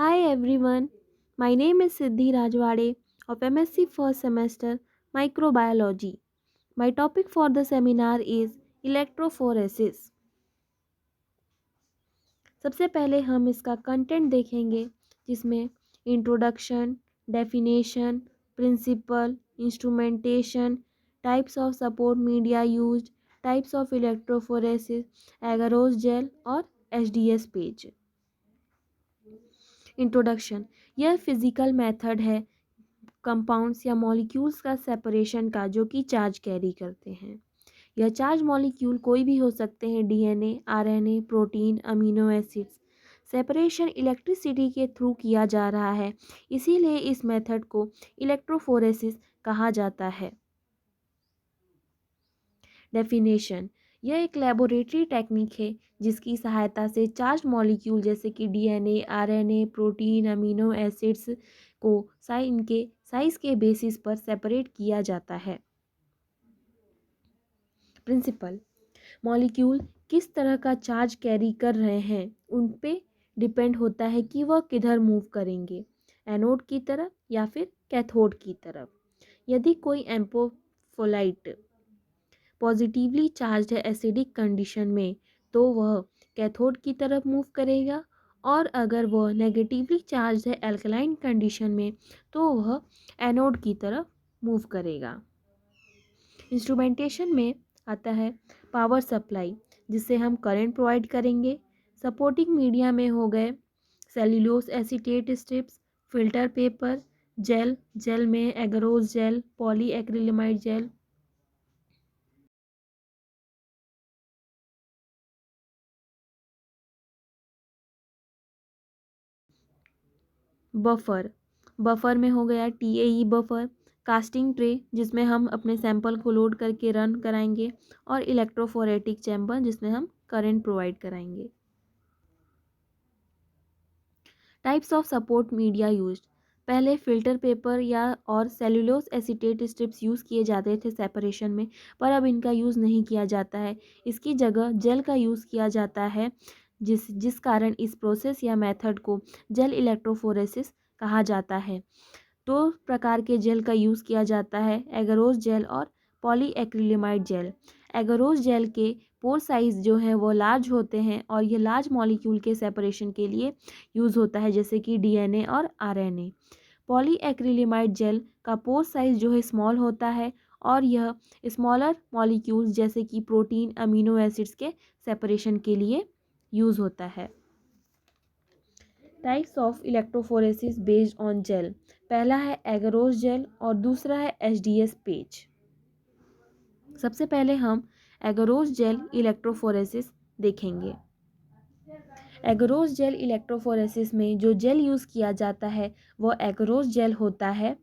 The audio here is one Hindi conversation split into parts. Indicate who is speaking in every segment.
Speaker 1: Hi everyone, my name is Siddhi Rajwade of MSc first semester Microbiology. My topic for the seminar is electrophoresis. सबसे पहले हम इसका कंटेंट देखेंगे जिसमें introduction, definition, principle, instrumentation, types of support media used, types of electrophoresis, agarose gel और एचडीएस पेज। इंट्रोडक्शन, यह फिजिकल मेथड है कंपाउंड्स या मॉलिक्यूल्स का सेपरेशन का जो कि चार्ज कैरी करते हैं। यह चार्ज मॉलिक्यूल कोई भी हो सकते हैं, DNA, RNA, protein, amino acids. Separation electricity के थ्रू किया जा रहा है, इसीलिए इस मेथड को इलेक्ट्रोफोरेसिस कहा जाता है। डेफिनेशन, यह एक लेबोरेटरी टेक्निक है जिसकी सहायता से चार्ज मॉलिक्यूल जैसे कि DNA, RNA, protein, amino acids को इनके साइज के बेसिस पर सेपरेट किया जाता है। प्रिंसिपल, मॉलिक्यूल किस तरह का चार्ज कैरी कर रहे हैं उन पे डिपेंड होता है कि वह किधर मूव करेंगे, एनोड की तरफ या फिर कैथोड की तरफ। यदि कोई एम्पोफोलाइट पॉजिटिवली चार्ज है एसिडिक कंडीशन में तो वह कैथोड की तरफ मूव करेगा, और अगर वह नेगेटिवली चार्ज है एल्कलाइन कंडीशन में तो वह एनोड की तरफ मूव करेगा। इंस्ट्रूमेंटेशन में आता है पावर सप्लाई, जिससे हम करंट प्रोवाइड करेंगे। सपोर्टिंग मीडिया में हो गए cellulose acetate strips, filter paper, gel में agarose gel, poly acrylamide gel. Buffer में हो गया टीएई बफर, कास्टिंग ट्रे जिसमें हम अपने सैंपल को लोड करके रन कराएंगे, और इलेक्ट्रोफोरेटिक चैम्बर जिसमें हम करंट प्रोवाइड कराएंगे। Types of support media used, पहले फिल्टर पेपर या और सेल्यूलोस एसीटेट स्ट्रिप्स यूज़ किए जाते थे सेपरेशन में, पर अब इनका यूज़ नहीं किया जाता है। इसकी जगह जेल का यूज़ किया जाता है, जिस कारण इस प्रोसेस या मेथड को जेल इलेक्ट्रोफोरेसिस कहा जाता है। दो प्रकार के जेल का यूज़ किया जाता है, एगरोस जेल और पॉलीएक्रिलेमाइड जेल। एगरोस जेल के पोर साइज जो है वो लार्ज होते हैं और ये लार्ज मॉलिक्यूल के सेपरेशन के लिए यूज़ होता है, जैसे कि डीएनए और आरएनए। पॉलीएक्रिलेमाइड जेल का पोर साइज जो है स्मॉल होता है और यह स्मॉलर मॉलिक्यूल्स जैसे कि प्रोटीन, अमीनो एसिड्स के सेपरेशन के लिए यूज़ होता है। Types of electrophoresis based on gel, पहला है एगरोस जेल और दूसरा है एचडीएस पेज। सबसे पहले हम एगरोस जेल इलेक्ट्रोफोरेसिस देखेंगे। एगरोस जेल इलेक्ट्रोफोरेसिस में जो जेल यूज़ किया जाता है वह एगरोस जेल होता है,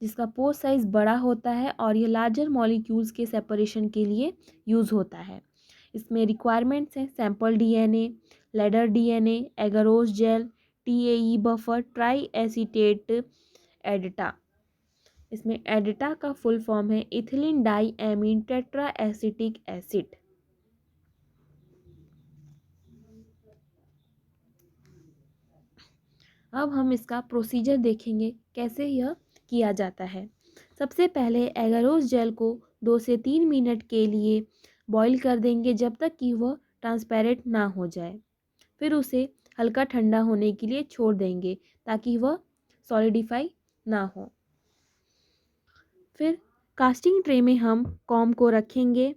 Speaker 1: जिसका पोर साइज बड़ा होता है और ये लार्जर मॉलिक्यूल्स के सेपरेशन के लिए यूज़ होता है। इसमें रिक्वायरमेंट्स हैं sample DNA, ladder DNA, agarose gel, TAE buffer, tris acetate EDTA. इसमें एडिटा का फुल फॉर्म है ethylene diamine tetraacetic acid. अब हम इसका प्रोसीजर देखेंगे कैसे यह किया जाता है। सबसे पहले एगरोस जेल को 2 से 3 मिनट के लिए बॉईल कर देंगे जब तक कि वह ट्रांसपेरेंट ना हो जाए। फिर उसे हल्का ठंडा होने के लिए छोड़ देंगे ताकि वह सॉलिडिफाई ना हो। फिर कास्टिंग ट्रे में हम कॉम को रखेंगे।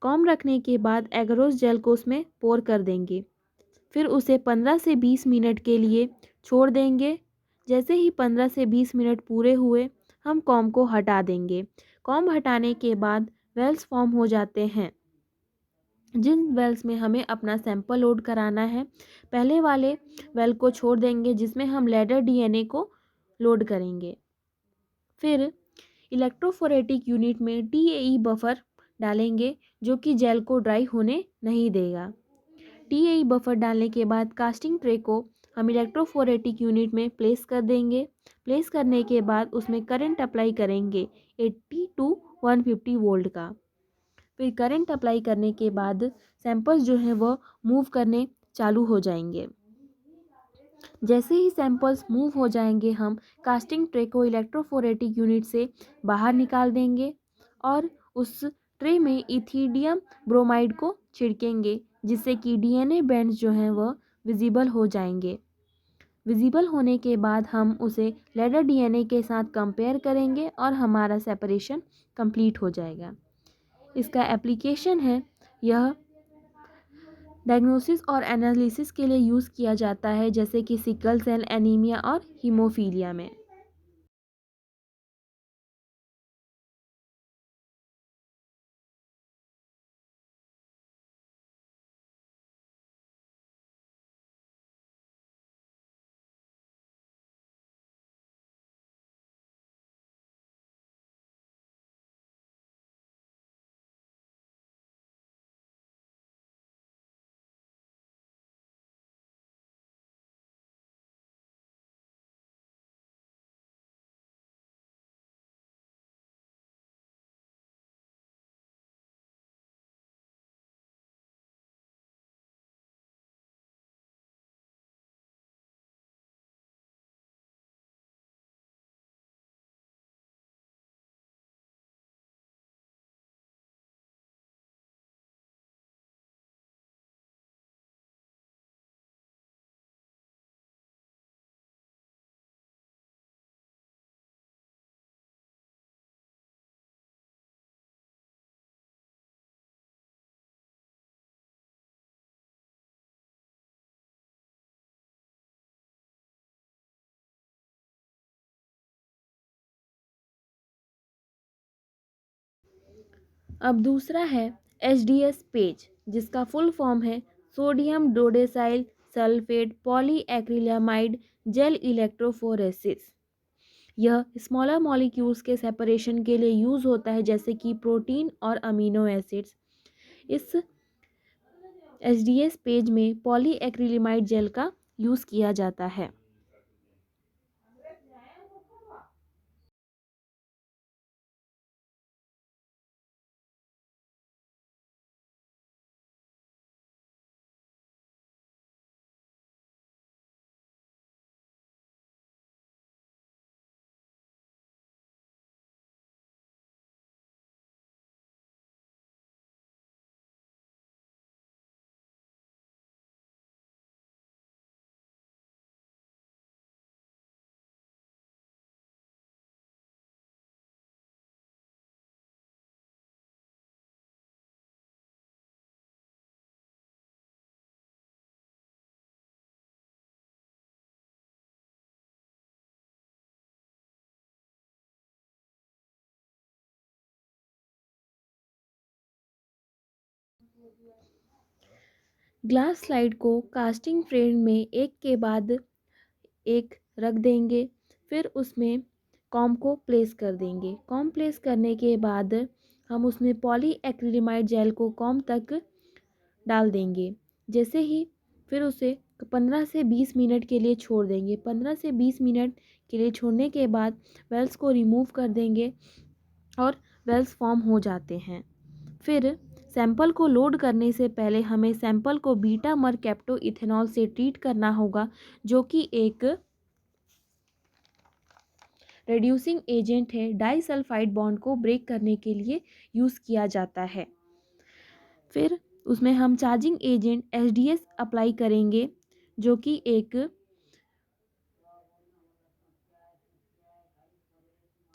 Speaker 1: कॉम रखने के बाद एगरोस जेल को उसमें पोर कर देंगे। फिर उसे 15 से 20 मिनट के लिए छोड़ देंगे। जैसे ही 15 से 20 मिनट पूरे हुए हम कॉम को हटा देंगे। कॉम हटाने के बाद वेल्स फॉर्म हो जाते हैं, जिन वेल्स में हमें अपना सैंपल लोड कराना है। पहले वाले वेल को छोड़ देंगे जिसमें हम लेडर डीएनए को लोड करेंगे। फिर इलेक्ट्रोफोरेटिक यूनिट में टीएई बफर डालेंगे जो कि जेल को ड्राई होने नहीं देगा। टीएई बफर डालने के बाद कास्टिंग ट्रे को हम इलेक्ट्रोफोरेटिक यूनिट में प्लेस कर देंगे। प्लेस करने के बाद उसमें करंट अप्लाई करेंगे 80 टू 150 वोल्ट का। फिर करंट अप्लाई करने के बाद सैंपल्स जो हैं वह मूव करने चालू हो जाएंगे। जैसे ही सैंपल्स मूव हो जाएंगे हम कास्टिंग ट्रे को इलेक्ट्रोफोरेटिक यूनिट से बाहर निकाल देंगे और उस ट्रे में इथिडियम ब्रोमाइड को छिड़केंगे, जिससे कि डीएनए बैंड्स जो हैं वह विजिबल हो जाएंगे। विजिबल होने के बाद हम उसे लेडर डीएनए के साथ कंपेयर करेंगे और हमारा सेपरेशन कंप्लीट हो जाएगा। इसका एप्लीकेशन है, यह डायग्नोसिस और एनालिसिस के लिए यूज़ किया जाता है, जैसे कि सिकल सेल एनीमिया और हीमोफीलिया में। अब दूसरा है एचडीएस पेज, जिसका फुल फॉर्म है sodium dodecyl sulphate polyacrylamide gel electrophoresis. यह स्मॉलर मॉलिक्यूल्स के सेपरेशन के लिए यूज़ होता है, जैसे कि प्रोटीन और अमीनो एसिड्स। इस एचडीएस पेज में पॉलीएक्रिलामाइड जेल का यूज़ किया जाता है। ग्लास स्लाइड को कास्टिंग फ्रेम में एक के बाद एक रख देंगे, फिर उसमें कॉम को प्लेस कर देंगे। कॉम प्लेस करने के बाद हम उसमें पॉलीएक्रिलामाइड जेल को कॉम तक डाल देंगे। जैसे ही फिर उसे 15 से 20 मिनट के लिए छोड़ देंगे। 15 से 20 मिनट के लिए छोड़ने के बाद वेल्स को रिमूव कर देंगे और वेल्स फॉर्म हो जाते हैं। फिर सैंपल को लोड करने से पहले हमें सैंपल को बीटा मरकैप्टो इथेनॉल से ट्रीट करना होगा, जो कि एक रिड्यूसिंग एजेंट है। डाइसल्फाइड बॉन्ड को ब्रेक करने के लिए यूज़ किया जाता है। फिर उसमें हम चार्जिंग एजेंट एचडीएस अप्लाई करेंगे, जो कि एक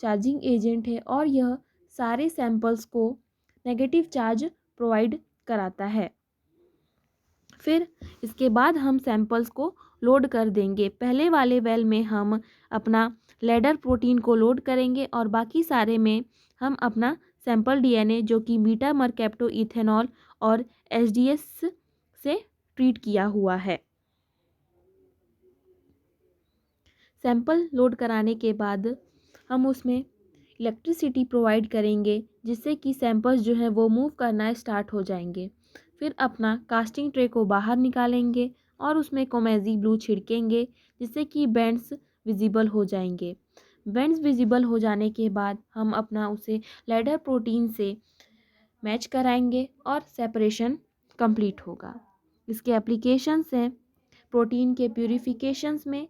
Speaker 1: चार्जिंग एजेंट है और यह सारे सैंपल्स को नेगेटिव चार्ज प्रोवाइड कराता है। फिर इसके बाद हम सैंपल्स को लोड कर देंगे। पहले वाले वेल में हम अपना लेडर प्रोटीन को लोड करेंगे और बाकी सारे में हम अपना सैंपल डीएनए, जो कि बीटा मरकैप्टो इथेनॉल और एचडीएस से ट्रीट किया हुआ है। सैंपल लोड कराने के बाद हम उसमें इलेक्ट्रिसिटी प्रोवाइड करेंगे, जिससे कि सैंपल्स जो हैं वो मूव करना स्टार्ट हो जाएंगे। फिर अपना कास्टिंग ट्रे को बाहर निकालेंगे और उसमें कोमेजी ब्लू छिड़केंगे, जिससे कि बैंड्स विजिबल हो जाएंगे। बैंड्स विजिबल हो जाने के बाद हम अपना उसे लेडर प्रोटीन से मैच कराएंगे और सेपरेशन कंप्लीट होगा। इसके एप्लीकेशंस हैं, प्रोटीन के प्यूरिफिकेशंस में,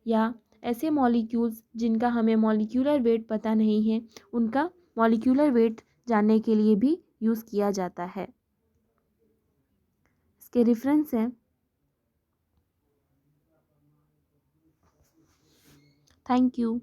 Speaker 1: या ऐसे मॉलिक्यूल्स जिनका हमें मॉलिक्यूलर वेट पता नहीं है उनका मॉलिक्यूलर वेट जानने के लिए भी यूज़ किया जाता है। इसके रेफरेंस हैं। Thank you.